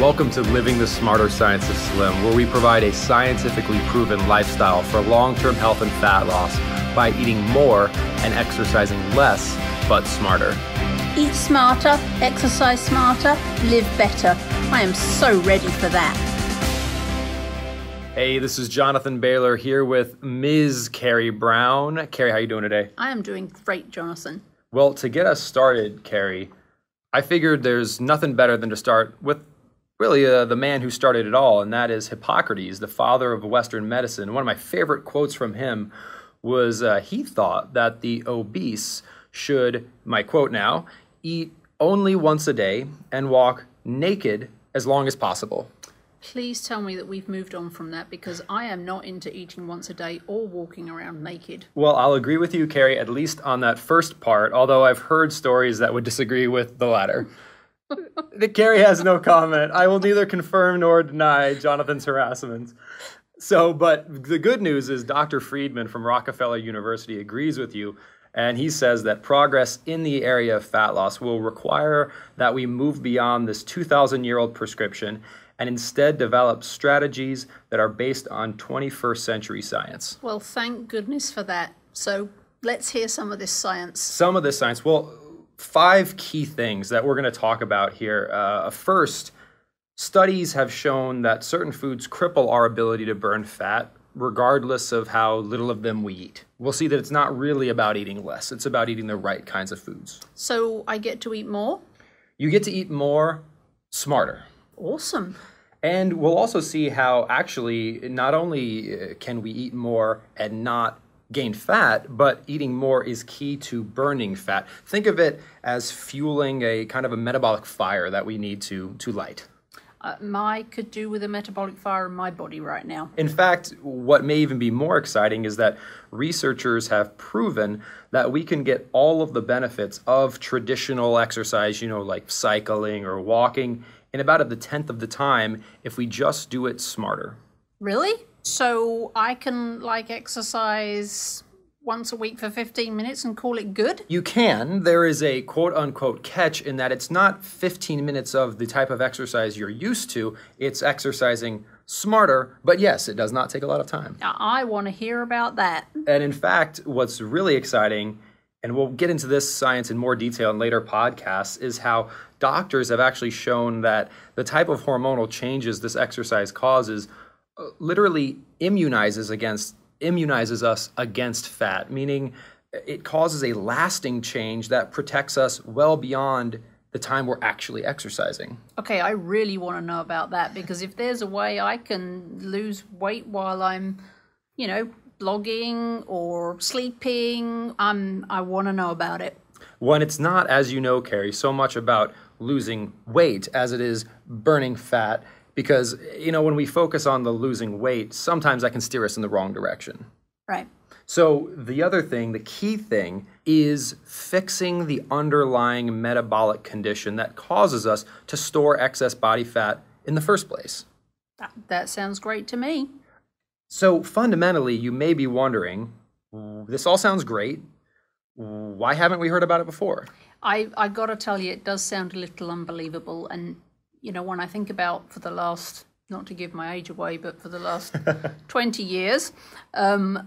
Welcome to Living the Smarter Science of Slim, where we provide a scientifically proven lifestyle for long-term health and fat loss by eating more and exercising less, but smarter. Eat smarter, exercise smarter, live better. I am so ready for that. Hey, this is Jonathan Bailor here with Ms. Carrie Brown. Carrie, how you doing today? I am doing great, Jonathan. Well, to get us started, Carrie, I figured there's nothing better than to start with really the man who started it all, and that is Hippocrates, the father of Western medicine. One of my favorite quotes from him was he thought that the obese should, my quote now, eat only once a day and walk naked as long as possible. Please tell me that we've moved on from that, because I am not into eating once a day or walking around naked. Well, I'll agree with you, Carrie, at least on that first part, although I've heard stories that would disagree with the latter. Carrie has no comment. I will neither confirm nor deny Jonathan's harassment. But the good news is Dr. Friedman from Rockefeller University agrees with you, and he says that progress in the area of fat loss will require that we move beyond this 2,000-year-old prescription and instead develop strategies that are based on 21st century science. Well, thank goodness for that. So let's hear some of this science. Some of this science. Well, 5 key things that we're going to talk about here. First, studies have shown that certain foods cripple our ability to burn fat, regardless of how little of them we eat. We'll see that it's not really about eating less. It's about eating the right kinds of foods. So I get to eat more? You get to eat more, smarter. Awesome. And we'll also see how actually not only can we eat more and not gain fat, but eating more is key to burning fat. Think of it as fueling a kind of a metabolic fire that we need to light. I could do with a metabolic fire in my body right now. In fact, what may even be more exciting is that researchers have proven that we can get all of the benefits of traditional exercise, like cycling or walking, in about a tenth of the time if we just do it smarter. Really? So I can exercise once a week for 15 minutes and call it good? You can. There is a quote-unquote catch in that it's not 15 minutes of the type of exercise you're used to. It's exercising smarter, but yes, it does not take a lot of time. I want to hear about that. And in fact, what's really exciting, and we'll get into this science in more detail in later podcasts, is how doctors have actually shown that the type of hormonal changes this exercise causes literally immunizes us against fat, meaning it causes a lasting change that protects us well beyond the time we're actually exercising. Okay, I really want to know about that, because if there's a way I can lose weight while I'm, blogging or sleeping, I want to know about it. When it's not, as you know, Carrie, so much about losing weight as it is burning fat, because, when we focus on the losing weight, sometimes that can steer us in the wrong direction. Right. So the key thing is fixing the underlying metabolic condition that causes us to store excess body fat in the first place. That sounds great to me. So fundamentally, you may be wondering, this all sounds great. Why haven't we heard about it before? I got to tell you, it does sound a little unbelievable. And, when I think about for the last, not to give my age away, but for the last 20 years, you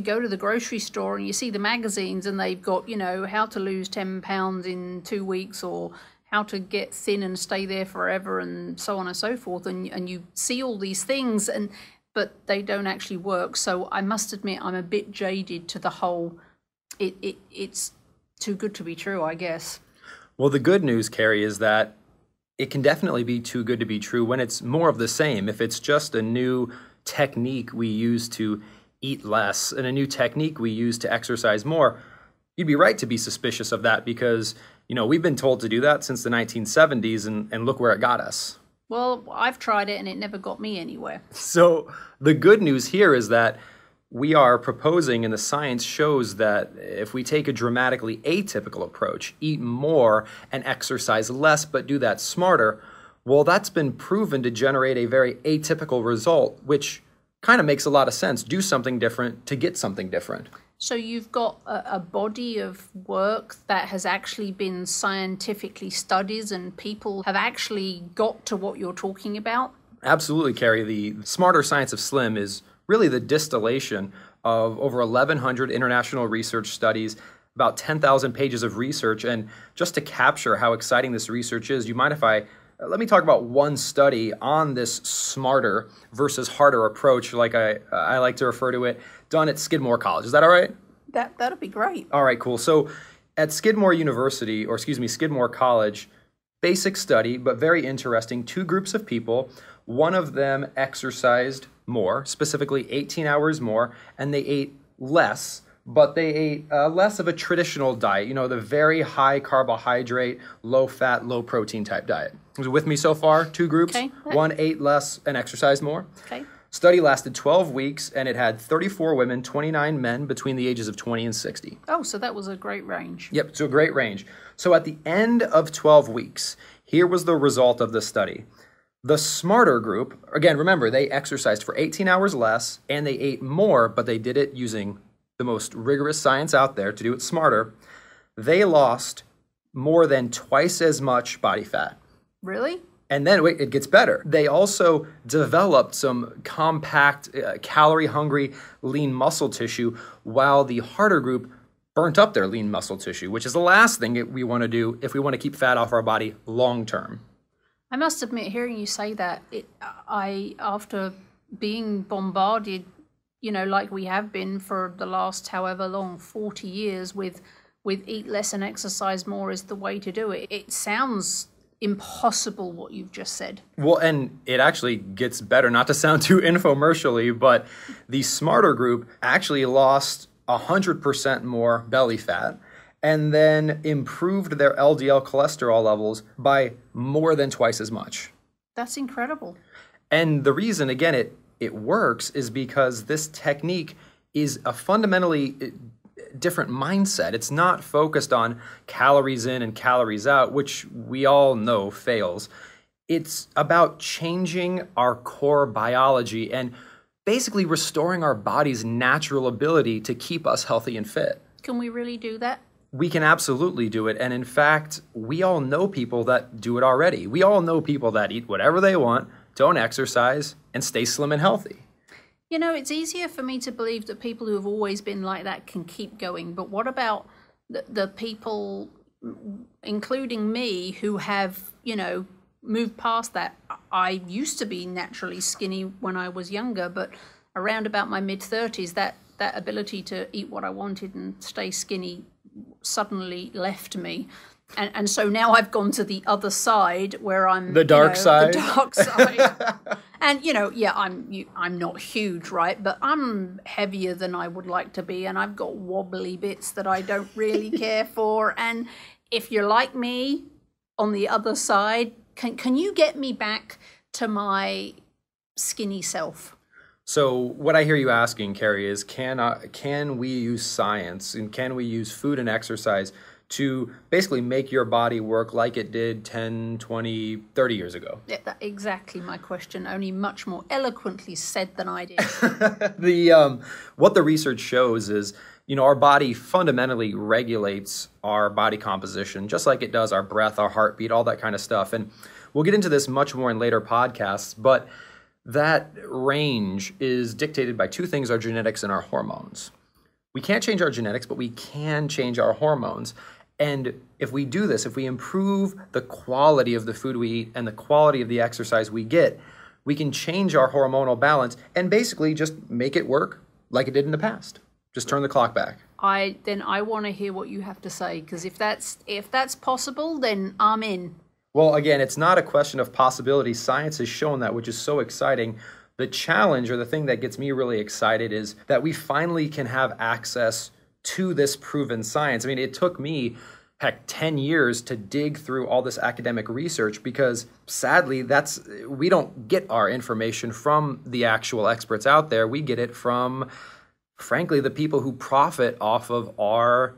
go to the grocery store and you see the magazines and they've got, how to lose 10 pounds in 2 weeks, or how to get thin and stay there forever, and so on and so forth. And you see all these things, but they don't actually work. So I must admit, I'm a bit jaded to the whole, it's too good to be true, I guess. Well, the good news, Carrie, is that it can definitely be too good to be true when it's more of the same. If it's just a new technique we use to eat less and a new technique we use to exercise more, you'd be right to be suspicious of that, because, we've been told to do that since the 1970s, and look where it got us. Well, I've tried it and it never got me anywhere. So the good news here is that we are proposing, and the science shows, that if we take a dramatically atypical approach, eat more and exercise less, but do that smarter, well, that's been proven to generate a very atypical result, which kind of makes a lot of sense. Do something different to get something different. So you've got a body of work that has actually been scientifically studied and people have actually got to what you're talking about? Absolutely, Carrie. The smarter science of slim is really the distillation of over 1,100 international research studies, about 10,000 pages of research. And just to capture how exciting this research is, you mind if let me talk about one study on this smarter versus harder approach, like I like to refer to it, done at Skidmore College. Is that all right? That'll be great. All right, cool. So at Skidmore College, basic study, but very interesting. Two groups of people. One of them exercised more, specifically 18 hours more, and they ate less, but they ate less of a traditional diet, the very high carbohydrate, low fat, low protein type diet. Was it with me so far? Two groups. Okay. One ate less and exercised more. Okay. Study lasted 12 weeks, and it had 34 women, 29 men between the ages of 20 and 60. Oh, so that was a great range. Yep, so a great range. So at the end of 12 weeks, here was the result of the study. The smarter group, again, remember, they exercised for 18 hours less, and they ate more, but they did it using the most rigorous science out there to do it smarter. They lost more than twice as much body fat. Really? And then, wait, it gets better. They also developed some compact, calorie-hungry, lean muscle tissue, while the harder group burnt up their lean muscle tissue, which is the last thing we want to do if we want to keep fat off our body long term. I must admit, hearing you say that, after being bombarded, like we have been for the last however long, 40 years, with eat less and exercise more is the way to do it. It sounds impossible what you've just said. Well, and it actually gets better, not to sound too infomercially, but the smarter group actually lost 100% more belly fat and then improved their LDL cholesterol levels by more than twice as much. That's incredible. And the reason, again, it works is because this technique is a fundamentally different mindset. It's not focused on calories in and calories out, which we all know fails. It's about changing our core biology and basically restoring our body's natural ability to keep us healthy and fit. Can we really do that? We can absolutely do it. And in fact, we all know people that do it already. We all know people that eat whatever they want, don't exercise, and stay slim and healthy. It's easier for me to believe that people who have always been like that can keep going. But what about the people, including me, who have, moved past that? I used to be naturally skinny when I was younger, but around about my mid-30s, that ability to eat what I wanted and stay skinny suddenly left me. And so now I've gone to the other side where I'm the dark side. The dark side. And I'm not huge, right? But I'm heavier than I would like to be, and I've got wobbly bits that I don't really care for. And if you're like me on the other side, can you get me back to my skinny self? So what I hear you asking, Carrie, is can we use science and can we use food and exercise to basically make your body work like it did 10, 20, 30 years ago? Yeah, that's exactly my question, only much more eloquently said than I did. What the research shows is, our body fundamentally regulates our body composition, just like it does our breath, our heartbeat, all that kind of stuff. And we'll get into this much more in later podcasts, but that range is dictated by two things: our genetics and our hormones. We can't change our genetics, but we can change our hormones. And if we do this, if we improve the quality of the food we eat and the quality of the exercise we get, we can change our hormonal balance and basically just make it work like it did in the past. Just turn the clock back. I want to hear what you have to say, because if that's possible, then I'm in. Well, again, it's not a question of possibility. Science has shown that, which is so exciting. The challenge, or the thing that gets me really excited, is that we finally can have access to this proven science. I mean, it took me, 10 years to dig through all this academic research because, sadly, we don't get our information from the actual experts out there. We get it from, frankly, the people who profit off of our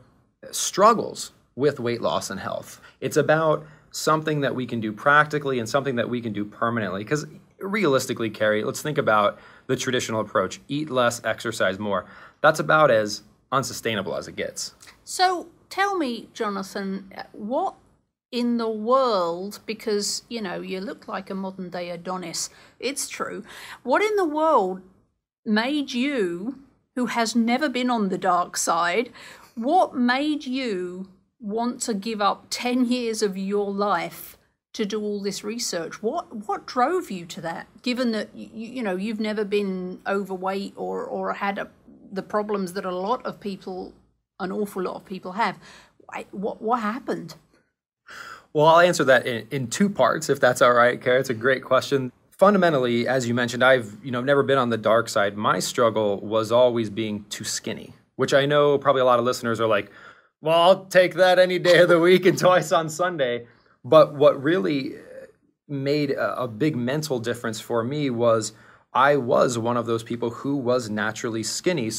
struggles with weight loss and health. It's about something that we can do practically and something that we can do permanently. Because realistically, Carrie, let's think about the traditional approach: eat less, exercise more. That's about as unsustainable as it gets. So tell me, Jonathan, what in the world, because, you know, you look like a modern day Adonis, it's true, what in the world made you, who has never been on the dark side, what made you want to give up 10 years of your life to do all this research? What drove you to that, given that, you know, you've never been overweight or had the problems that a lot of people, an awful lot of people have? What happened? Well, I'll answer that in two parts, if that's all right, Kara. It's a great question. Fundamentally, as you mentioned, I've never been on the dark side. My struggle was always being too skinny, which I know probably a lot of listeners are like, well, I'll take that any day of the week and twice on Sunday. But what really made a big mental difference for me was I was one of those people who was naturally skinny.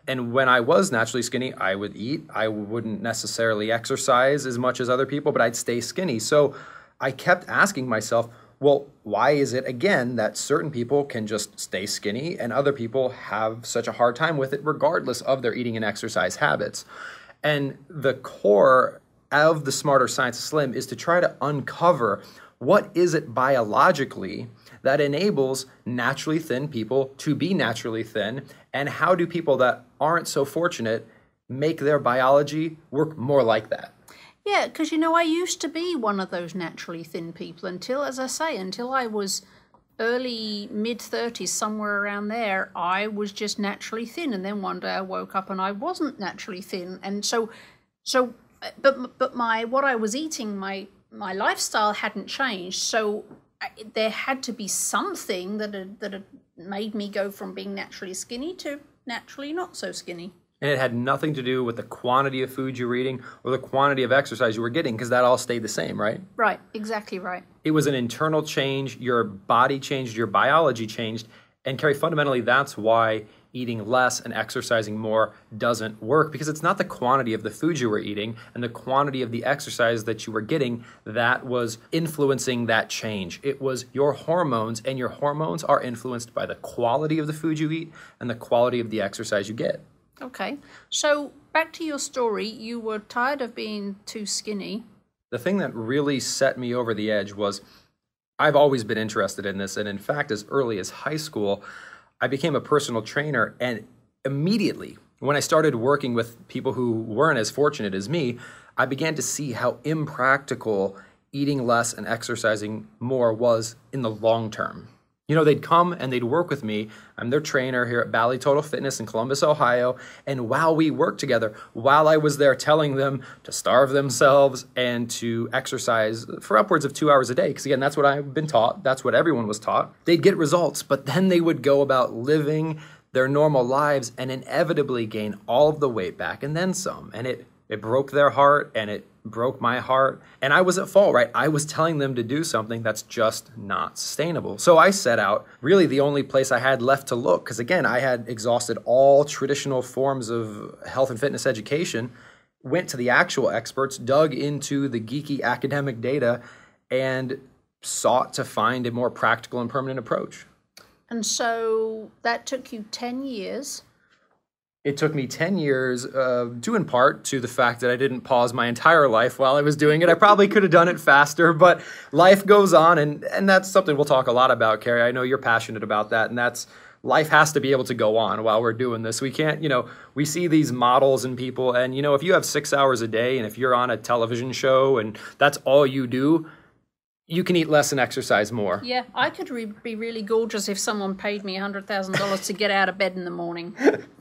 And when I was naturally skinny, I would eat. I wouldn't necessarily exercise as much as other people, but I'd stay skinny. So I kept asking myself, well, why is it, again, that certain people can just stay skinny and other people have such a hard time with it regardless of their eating and exercise habits? And the core of the Smarter Science of Slim is to try to uncover what is it biologically that enables naturally thin people to be naturally thin, and how do people that aren't so fortunate make their biology work more like that? Yeah, because, you know, I used to be one of those naturally thin people until, as I say, until I was early, mid-30s, somewhere around there, I was just naturally thin. And then one day I woke up and I wasn't naturally thin. And but what I was eating, my lifestyle hadn't changed. So there had to be something that had made me go from being naturally skinny to naturally not so skinny. And it had nothing to do with the quantity of food you were eating or the quantity of exercise you were getting, because that all stayed the same, right? Right, exactly right. It was an internal change. Your body changed, your biology changed. And Carrie, fundamentally, that's why eating less and exercising more doesn't work, because it's not the quantity of the food you were eating and the quantity of the exercise that you were getting that was influencing that change. It was your hormones, and your hormones are influenced by the quality of the food you eat and the quality of the exercise you get. Okay, so back to your story, you were tired of being too skinny. The thing that really set me over the edge was I've always been interested in this, and in fact, as early as high school, I became a personal trainer, and immediately when I started working with people who weren't as fortunate as me, I began to see how impractical eating less and exercising more was in the long term. You know, they'd come and they'd work with me. I'm their trainer here at Valley Total Fitness in Columbus, Ohio. And while we worked together, while I was there telling them to starve themselves and to exercise for upwards of 2 hours a day, because again, that's what I've been taught. That's what everyone was taught. They'd get results, but then they would go about living their normal lives and inevitably gain all of the weight back and then some. And it broke their heart, and it broke my heart. And I was at fault, right? I was telling them to do something that's just not sustainable. So I set out, really the only place I had left to look, because again, I had exhausted all traditional forms of health and fitness education, went to the actual experts, dug into the geeky academic data, and sought to find a more practical and permanent approach. And so that took you 10 years. It took me 10 years, due in part to the fact that I didn't pause my entire life while I was doing it. I probably could have done it faster, but life goes on, and that's something we'll talk a lot about, Carrie. I know you're passionate about that, and that's life has to be able to go on while we're doing this. We can't, we see these models and people, and, if you have 6 hours a day, and if you're on a television show and that's all you do, you can eat less and exercise more. Yeah, I could be really gorgeous if someone paid me $100,000 to get out of bed in the morning.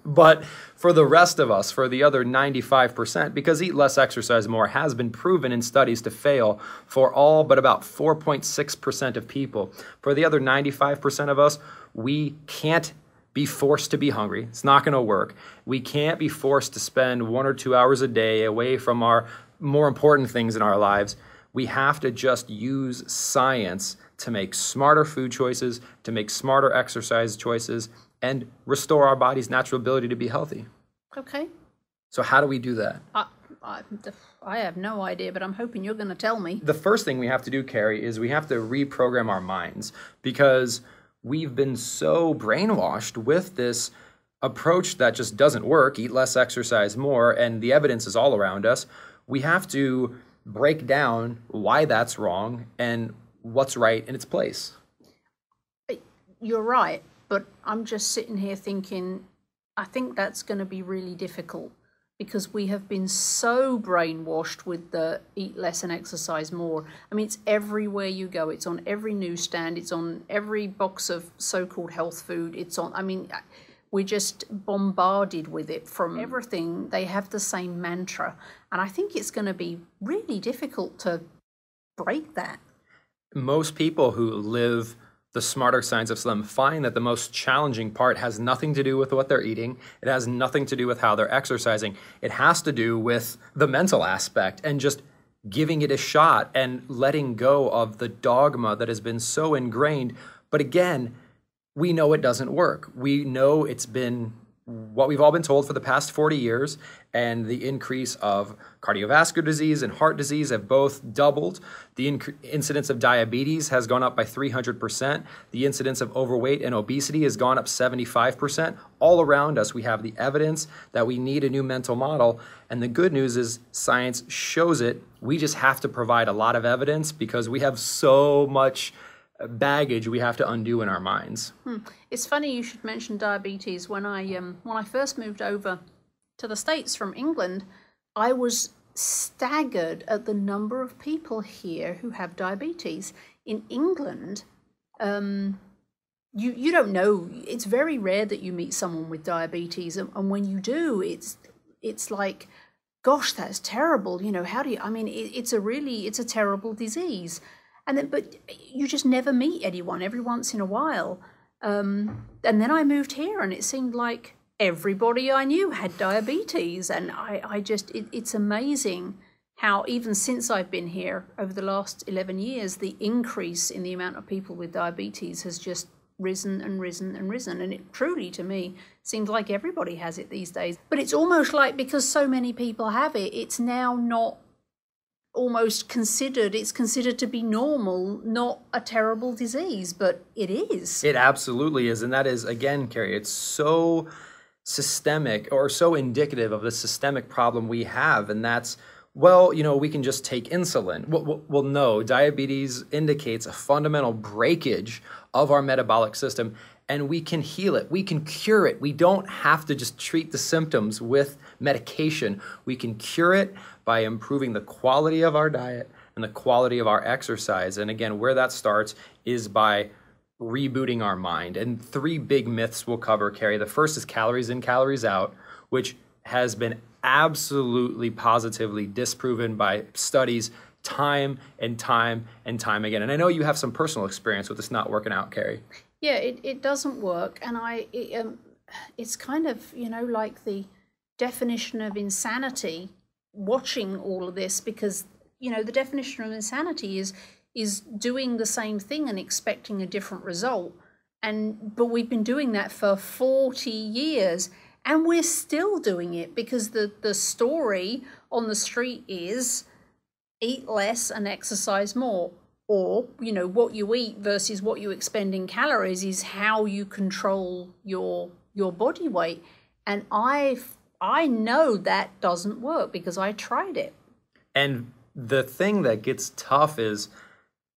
But for the rest of us, for the other 95%, because eat less, exercise more has been proven in studies to fail for all but about 4.6% of people. For the other 95% of us, we can't be forced to be hungry. It's not going to work. We can't be forced to spend 1 or 2 hours a day away from our more important things in our lives. We have to just use science to make smarter food choices, to make smarter exercise choices, and restore our body's natural ability to be healthy. Okay. So how do we do that? I have no idea, but I'm hoping you're going to tell me. The first thing we have to do, Carrie, is we have to reprogram our minds, because we've been so brainwashed with this approach that just doesn't work, eat less, exercise more, and the evidence is all around us, we have to break down why that's wrong and what's right in its place. You're right, but I'm just sitting here thinking, I think that's going to be really difficult because we have been so brainwashed with the eat less and exercise more. I mean, it's everywhere you go. It's on every newsstand. It's on every box of so-called health food. It's on, I mean, we're just bombarded with it from everything. They have the same mantra. And I think it's going to be really difficult to break that. Most people who live the smarter science of slim find that the most challenging part has nothing to do with what they're eating. It has nothing to do with how they're exercising. It has to do with the mental aspect and just giving it a shot and letting go of the dogma that has been so ingrained. But again, we know it doesn't work. We know it's been what we've all been told for the past 40 years, and the increase of cardiovascular disease and heart disease have both doubled. The incidence of diabetes has gone up by 300%. The incidence of overweight and obesity has gone up 75%. All around us, we have the evidence that we need a new mental model, and the good news is science shows it. We just have to provide a lot of evidence because we have so much baggage we have to undo in our minds. It's funny you should mention diabetes. When I first moved over to the States from England, I was staggered at the number of people here who have diabetes. In England, you don't know. It's very rare that you meet someone with diabetes, and when you do, it's like, gosh, that's terrible. You know, how do you? I mean, it's a terrible disease. And then, but you just never meet anyone every once in a while. And then I moved here and it seemed like everybody I knew had diabetes. And it's amazing how even since I've been here over the last 11 years, the increase in the amount of people with diabetes has just risen and risen and risen. And it truly, to me, seems like everybody has it these days. But it's almost like because so many people have it, it's now not almost considered, it's considered to be normal, not a terrible disease, but it is. It absolutely is. And that is, again, Carrie, it's so systemic or so indicative of the systemic problem we have. And that's, well, you know, we can just take insulin. Well, no, diabetes indicates a fundamental breakage of our metabolic system, and we can heal it. We can cure it. We don't have to just treat the symptoms with medication. We can cure it by improving the quality of our diet and the quality of our exercise. And again, where that starts is by rebooting our mind. And 3 big myths we'll cover, Carrie. The first is calories in, calories out, which has been absolutely positively disproven by studies time and time and time again. And I know you have some personal experience with this not working out, Carrie. Yeah, it doesn't work. And it's kind of, you know, like the definition of insanity watching all of this, because, you know, the definition of insanity is doing the same thing and expecting a different result. But we've been doing that for 40 years. And we're still doing it because the story on the street is eat less and exercise more. Or, you know, what you eat versus what you expend in calories is how you control your body weight. And I know that doesn't work because I tried it. And the thing that gets tough is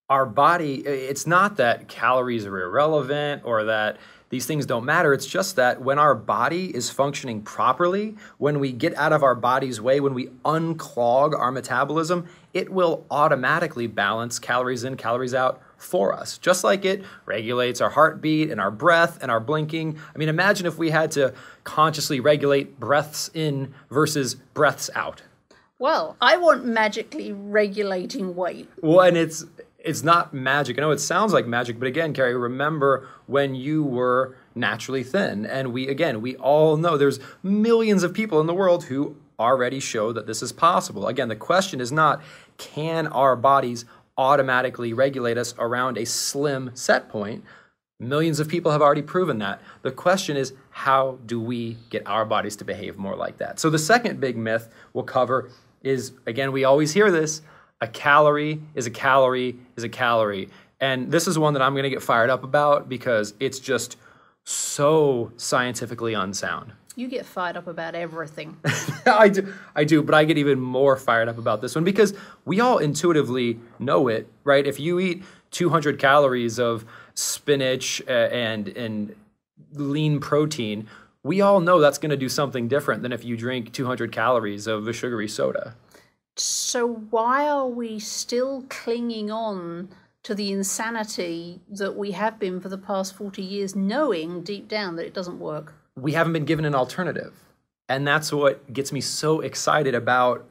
our body, it's not that calories are irrelevant or that these things don't matter. It's just that when our body is functioning properly, when we get out of our body's way, when we unclog our metabolism, it will automatically balance calories in, calories out for us, just like it regulates our heartbeat and our breath and our blinking. I mean, imagine if we had to consciously regulate breaths in versus breaths out. Well, I want magically regulating weight. Well, and it's not magic. I know it sounds like magic, but again, Carrie, remember when you were naturally thin. And we all know there's millions of people in the world who already show that this is possible. Again, the question is not, can our bodies automatically regulate us around a slim set point? Millions of people have already proven that. The question is, how do we get our bodies to behave more like that? So the second big myth we'll cover is, again, we always hear this, a calorie is a calorie is a calorie. And this is one that I'm going to get fired up about because it's just so scientifically unsound. You get fired up about everything. I do, but I get even more fired up about this one because we all intuitively know it, right? If you eat 200 calories of spinach and lean protein, we all know that's going to do something different than if you drink 200 calories of a sugary soda. So why are we still clinging on to the insanity that we have been for the past 40 years, knowing deep down that it doesn't work? We haven't been given an alternative. And that's what gets me so excited about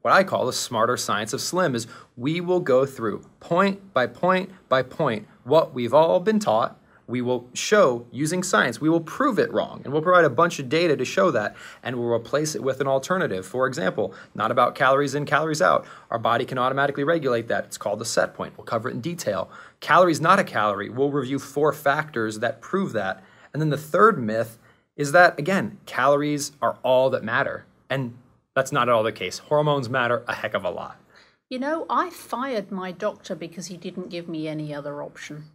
what I call the smarter science of slim is we will go through point by point by point what we've all been taught. We will show using science, we will prove it wrong, and we'll provide a bunch of data to show that, and we'll replace it with an alternative. For example, not about calories in, calories out. Our body can automatically regulate that. It's called the set point. We'll cover it in detail. Calories not a calorie. We'll review 4 factors that prove that. And then the third myth is that, again, calories are all that matter. And that's not at all the case. Hormones matter a heck of a lot. You know, I fired my doctor because he didn't give me any other option.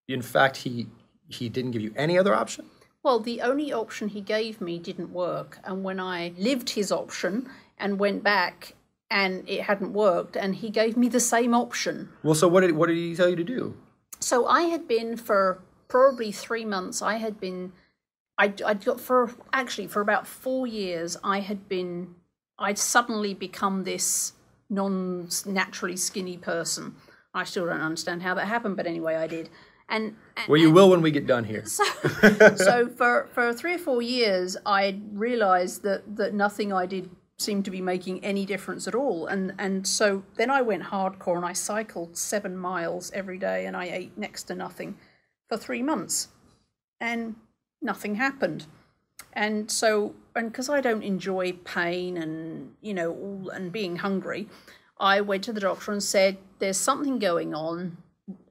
In fact, he didn't give you any other option? Well, the only option he gave me didn't work. And when I lived his option and went back and it hadn't worked, and he gave me the same option. Well, so what did he tell you to do? So I had been for probably 3 months, for about 4 years, I'd suddenly become this non-naturally skinny person. I still don't understand how that happened, but anyway, I did. Well, you will when we get done here. So for 3 or 4 years, I realized that nothing I did seemed to be making any difference at all. And so then I went hardcore and I cycled 7 miles every day and I ate next to nothing for 3 months. And nothing happened. And because I don't enjoy pain and, and being hungry, I went to the doctor and said, there's something going on.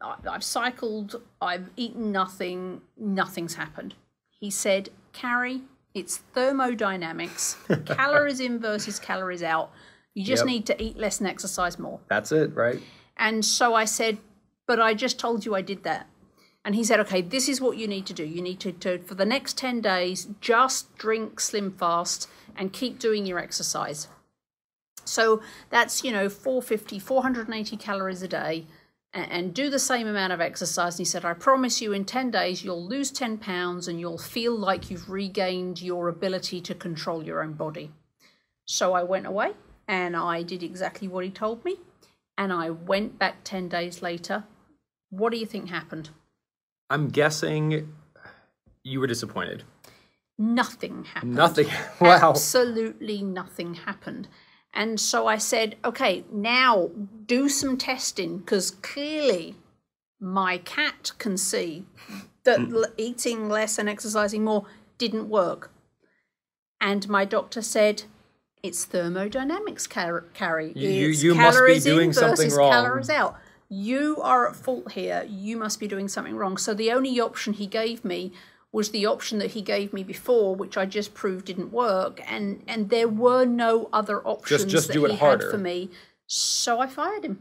I've cycled, I've eaten nothing, nothing's happened. He said, Carrie, it's thermodynamics, calories in versus calories out. You just need to eat less and exercise more. That's it, right? And so I said, but I just told you I did that. And he said, okay, this is what you need to do. You need to for the next 10 days, just drink Slim Fast and keep doing your exercise. So that's, 480 calories a day. And do the same amount of exercise. And he said, I promise you in 10 days, you'll lose 10 pounds and you'll feel like you've regained your ability to control your own body. So I went away and I did exactly what he told me. And I went back 10 days later. What do you think happened? I'm guessing you were disappointed. Nothing happened. Nothing. Wow. Absolutely nothing happened. And so I said, okay, now do some testing, because clearly my cat can see that eating less and exercising more didn't work. And my doctor said, it's thermodynamics, Carrie. You must be doing something wrong. Calories out. You are at fault here. You must be doing something wrong. So the only option he gave me was the option that he gave me before, which I just proved didn't work. And there were no other options just that do it he harder. had for me. So I fired him.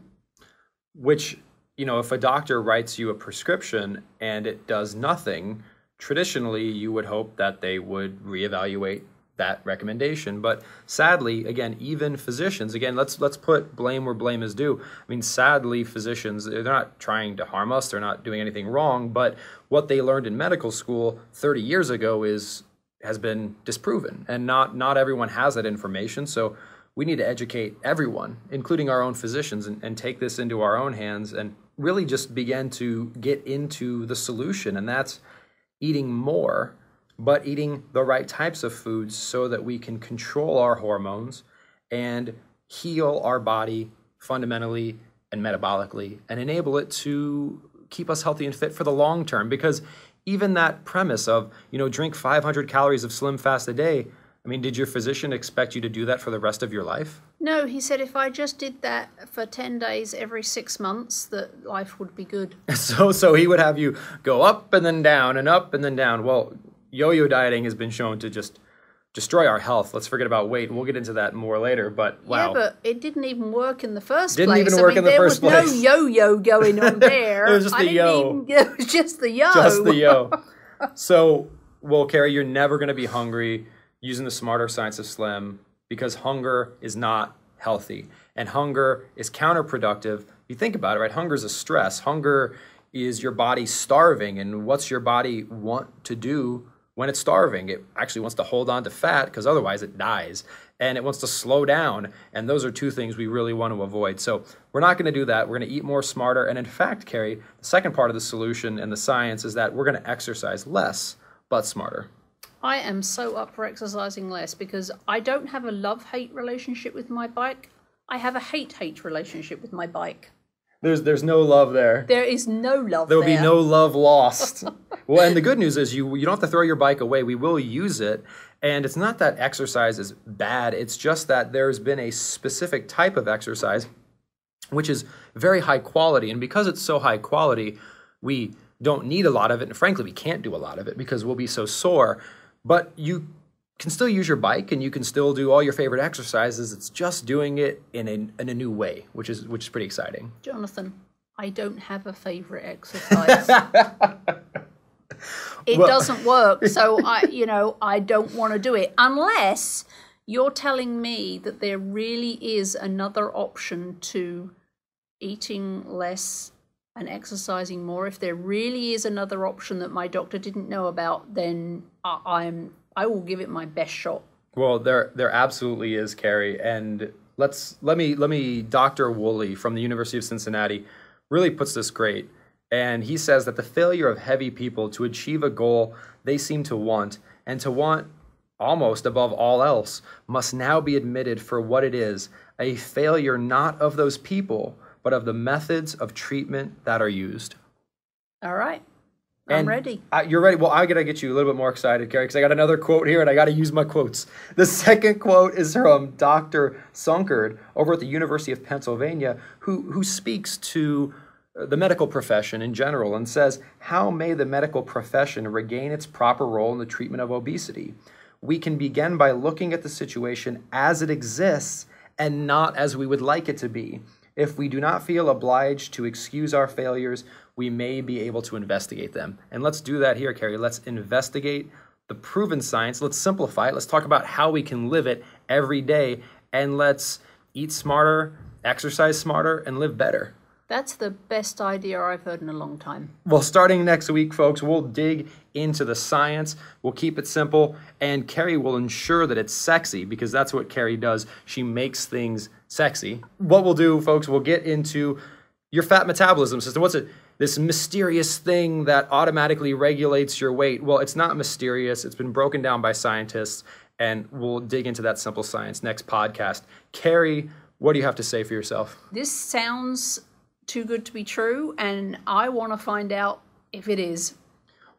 Which, if a doctor writes you a prescription and it does nothing, traditionally you would hope that they would reevaluate that recommendation. But sadly, again, even physicians, let's put blame where blame is due. I mean, sadly, physicians, they're not trying to harm us. They're not doing anything wrong. But what they learned in medical school 30 years ago has been disproven. And not everyone has that information. So we need to educate everyone, including our own physicians, and take this into our own hands and really just begin to get into the solution. And that's eating more, but eating the right types of foods so that we can control our hormones and heal our body fundamentally and metabolically and enable it to keep us healthy and fit for the long term. Because even that premise of, drink 500 calories of Slim Fast a day, I mean, did your physician expect you to do that for the rest of your life? No, he said if I just did that for 10 days every 6 months, that life would be good. So he would have you go up and then down and up and then down. Well, yo-yo dieting has been shown to just destroy our health. Let's forget about weight. We'll get into that more later, but wow. Yeah, but it didn't even work in the first place. Didn't even work in the first place. There was no yo-yo going on there. It was just the yo. It was just the yo. Just the yo. So, well, Carrie, you're never going to be hungry using the smarter science of Slim because hunger is not healthy. And hunger is counterproductive. You think about it, right? Hunger is a stress. Hunger is your body starving. And what's your body want to do when it's starving? It actually wants to hold on to fat because otherwise it dies. And it wants to slow down. And those are two things we really want to avoid. So we're not going to do that. We're going to eat more smarter. And in fact, Carrie, the second part of the solution and the science is that we're going to exercise less, but smarter. I am so up for exercising less because I don't have a love-hate relationship with my bike. I have a hate-hate relationship with my bike. There's no love there. There is no love there. There will be no love lost. Well, and the good news is you don't have to throw your bike away. We will use it. And it's not that exercise is bad. It's just that there's been a specific type of exercise which is very high quality. And because it's so high quality, we don't need a lot of it. And frankly, we can't do a lot of it because we'll be so sore. But you can still use your bike and you can still do all your favorite exercises. It's just doing it in a new way, which is pretty exciting. Jonathan, I don't have a favorite exercise. It doesn't work, so I don't want to do it unless you're telling me that there really is another option to eating less and exercising more. If there really is another option that my doctor didn't know about, then I will give it my best shot. Well, there absolutely is, Carrie. And let me Dr. Woolley from the University of Cincinnati really puts this great. And he says that the failure of heavy people to achieve a goal they seem to want, and to want almost above all else, must now be admitted for what it is, a failure not of those people, but of the methods of treatment that are used. All right. I'm ready. You're ready. Well, I got to get you a little bit more excited, Carrie, because I got another quote here, and I got to use my quotes. The second quote is from Dr. Sunkard over at the University of Pennsylvania, who speaks to the medical profession in general and says, how may the medical profession regain its proper role in the treatment of obesity? We can begin by looking at the situation as it exists and not as we would like it to be. If we do not feel obliged to excuse our failures, we may be able to investigate them. And let's do that here, Carrie. Let's investigate the proven science. Let's simplify it. Let's talk about how we can live it every day. And let's eat smarter, exercise smarter, and live better. That's the best idea I've heard in a long time. Well, starting next week, folks, we'll dig into the science. We'll keep it simple. And Carrie will ensure that it's sexy because that's what Carrie does. She makes things sexy. What we'll do, folks, we'll get into your fat metabolism system. What's it? This mysterious thing that automatically regulates your weight. Well, it's not mysterious. It's been broken down by scientists. And we'll dig into that simple science next podcast. Carrie, what do you have to say for yourself? This sounds too good to be true, and I want to find out if it is.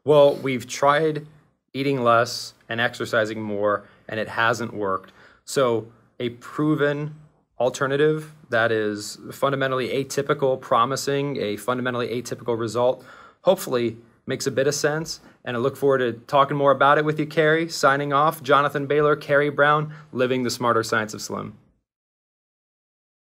Well, we've tried eating less and exercising more, and it hasn't worked. So a proven alternative that is fundamentally atypical, promising a fundamentally atypical result, hopefully makes a bit of sense. And I look forward to talking more about it with you, Carrie. Signing off, Jonathan Bailor, Carrie Brown, living the smarter science of Slim.